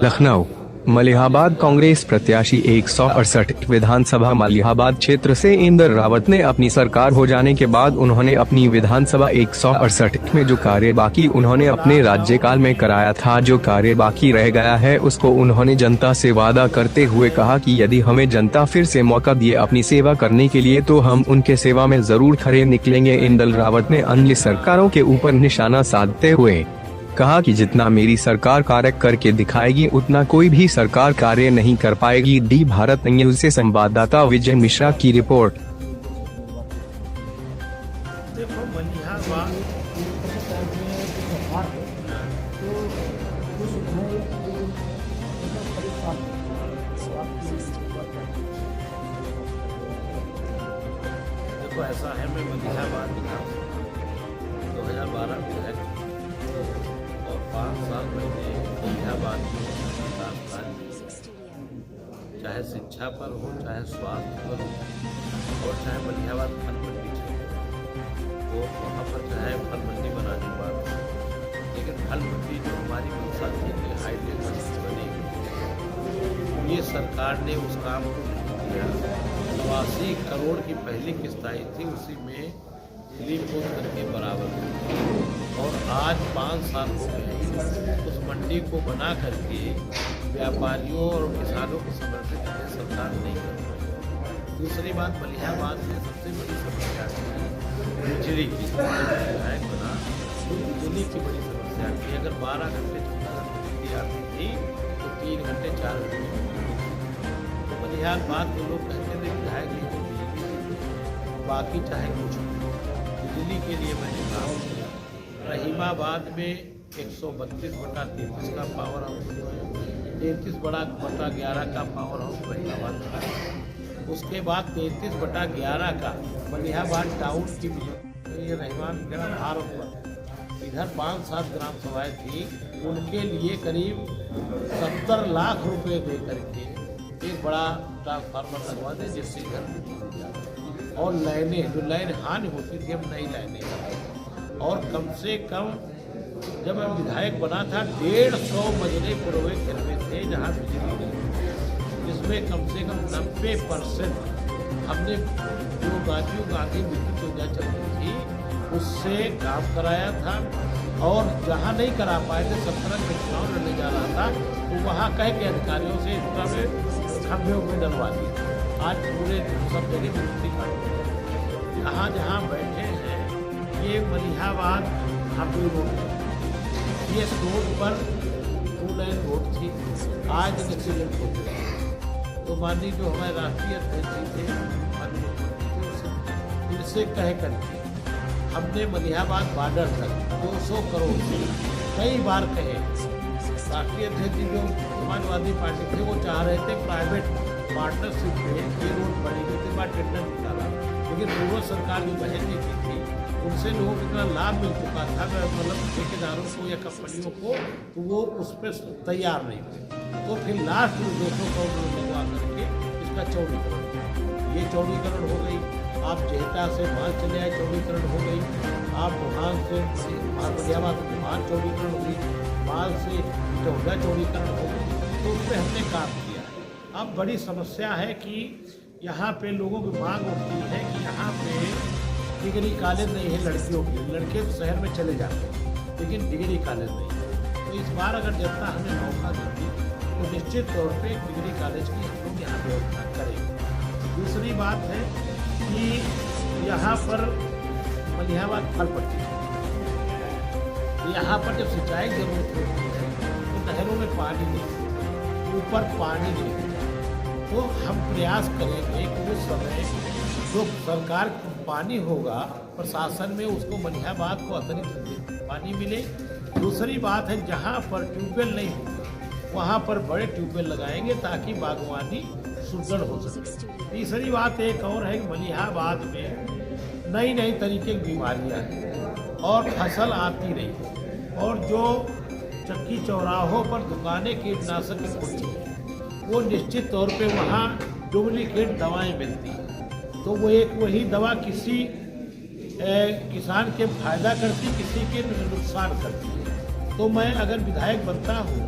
लखनऊ मलिहाबाद कांग्रेस प्रत्याशी 168 विधानसभा मलिहाबाद क्षेत्र से इंदर रावत ने अपनी सरकार हो जाने के बाद उन्होंने अपनी विधानसभा 168 में जो कार्य बाकी उन्होंने अपने राज्यकाल में कराया था, जो कार्य बाकी रह गया है, उसको उन्होंने जनता से वादा करते हुए कहा कि यदि हमें जनता फिर से मौका दिए अपनी सेवा करने के लिए तो हम उनके सेवा में जरूर खड़े निकलेंगे। इंदर रावत ने अन्य सरकारों के ऊपर निशाना साधते हुए कहा कि जितना मेरी सरकार कार्य करके दिखाएगी उतना कोई भी सरकार कार्य नहीं कर पाएगी। डी भारत न्यूज से संवाददाता विजय मिश्रा की रिपोर्ट। देखो मलिहाबाद देखो ऐसा है, मैं मलिहाबाद 2012 विधायक और 5 साल पहले मलिहाबाद चाहे शिक्षा पर हो, चाहे स्वास्थ्य पर हो और चाहे मलिहाबाद फल मंडी तो वहाँ पर चाहे फल मंडी बनाने की बात हो, लेकिन फल मंडी जो हमारी मंशा थी कि हाईटेक बनेगी, ये सरकार ने उस काम को नहीं किया। 80 करोड़ की पहली किस्त आई थी, उसी में लीप करके बराबर और आज 5 साल हो गए उस मंडी को बना करके व्यापारियों और किसानों को समर्पित करने सरकार नहीं कर पाई। दूसरी बात, मलिहाबाद में सबसे बड़ी समस्या थी बिजली की। विधायक बना तो बिजली की बड़ी समस्या थी। अगर 12 घंटे 14 घंटे बिजली आती थी तो 3 घंटे 4 घंटे तो मलिहाबाद के लोग कहते थे विधायक जी को बिजली बाकी चाहे कुछ बिजली के लिए मैंने काम किया। रहीमाबाद में 132/33 का पावर हाउस, 33/11 का पावर हाउस रहीमाबाद का। उसके बाद 33/11 का मलिहाबाद टाउन की बिजली, ये रहीमाबाद भारत पर इधर 5-7 ग्राम सभाएँ थी, उनके लिए करीब 70 लाख रुपए दे करके एक बड़ा ट्रांसफार्मर लगवा दे जिससे इधर और लाइनें, जो लाइन हानि होती थी अब नई लाइनें, और कम से कम जब मैं विधायक बना था 150 मजले पुरवे गिरवे थे जहाँ बिजली नहीं, जिसमें कम से कम 90% हमने जो राजीव गांधी विद्युत योजना चलती थी उससे काम कराया था। और जहाँ नहीं करा पाए थे, 17 में चुनाव लड़ने जा रहा था तो वहाँ कह के अधिकारियों से इतना में खंभे में डलवा दिए। आज पूरे सब जगह बिजली काट जहाँ जहाँ बैठे हैं ये मलिहाबाद हापुड़ रोड है। ये रोड पर 2 लाइन रोड थी, आज एक्सीडेंट होते हैं। तो माननीय जो हमारे राष्ट्रीय अध्यक्ष थे इनसे कह करके हमने मलिहाबाद बॉर्डर तक 200 करोड़ से कई बार कहे। राष्ट्रीय अध्यक्ष जो समाजवादी पार्टी थे वो चाह रहे थे प्राइवेट पार्टनरशिप में ये रोड बनेगी, उसके बाद टेंडर निकाला, लेकिन पूर्व सरकार जो बहने की थी उनसे लोगों को इतना लाभ मिल चुका था, मतलब ठेकेदारों को या कंपनियों को, तो वो उस पर तैयार नहीं थे। तो फिर लास्ट में 200 करोड़ लगवा करके इसका चौड़ीकरण, ये चौड़ीकरण हो गई। आप जेहटा से माल चले आए, चौड़ीकरण हो गई। आप वहाँ से मलिहाबाद से माल चौड़ीकरण हुई, माल से चौड़ा चौड़ीकरण हो गई। तो उस पर हमने काम किया। अब बड़ी समस्या है कि यहाँ पे लोगों की मांग उठती है कि यहाँ पे डिग्री कॉलेज नहीं है लड़कियों के लिए। लड़के तो शहर में चले जाते हैं लेकिन डिग्री कॉलेज नहीं है। तो इस बार अगर जनता हमें मौका देती तो निश्चित तौर पे डिग्री कॉलेज की हम लोग यहाँ व्यवस्था करेंगे। दूसरी बात है कि यहाँ पर मलिहाबाद फल पट्टी, यहाँ पर जब सिंचाई की जरूरत होती है तो नहरों में पानी नहीं, ऊपर पानी नहीं, तो हम प्रयास करेंगे कि उस समय जो सरकार को पानी होगा प्रशासन में उसको मलिहाबाद को अतिरिक्त पानी मिले। दूसरी बात है जहाँ पर ट्यूबवेल नहीं होगा वहाँ पर बड़े ट्यूबवेल लगाएंगे ताकि बागवानी सुदृढ़ हो सके। तीसरी बात एक और है कि मलिहाबाद में नई नई तरीके की बीमारियाँ हैं और फसल आती नहीं, और जो चक्की चौराहों पर दुकानें कीटनाशक की खुलती हैं वो निश्चित तौर पे वहाँ डुप्लीकेट दवाएं मिलती हैं, तो वो एक वही दवा किसी किसान के फायदा करती, किसी के नुकसान करती है। तो मैं अगर विधायक बनता हूँ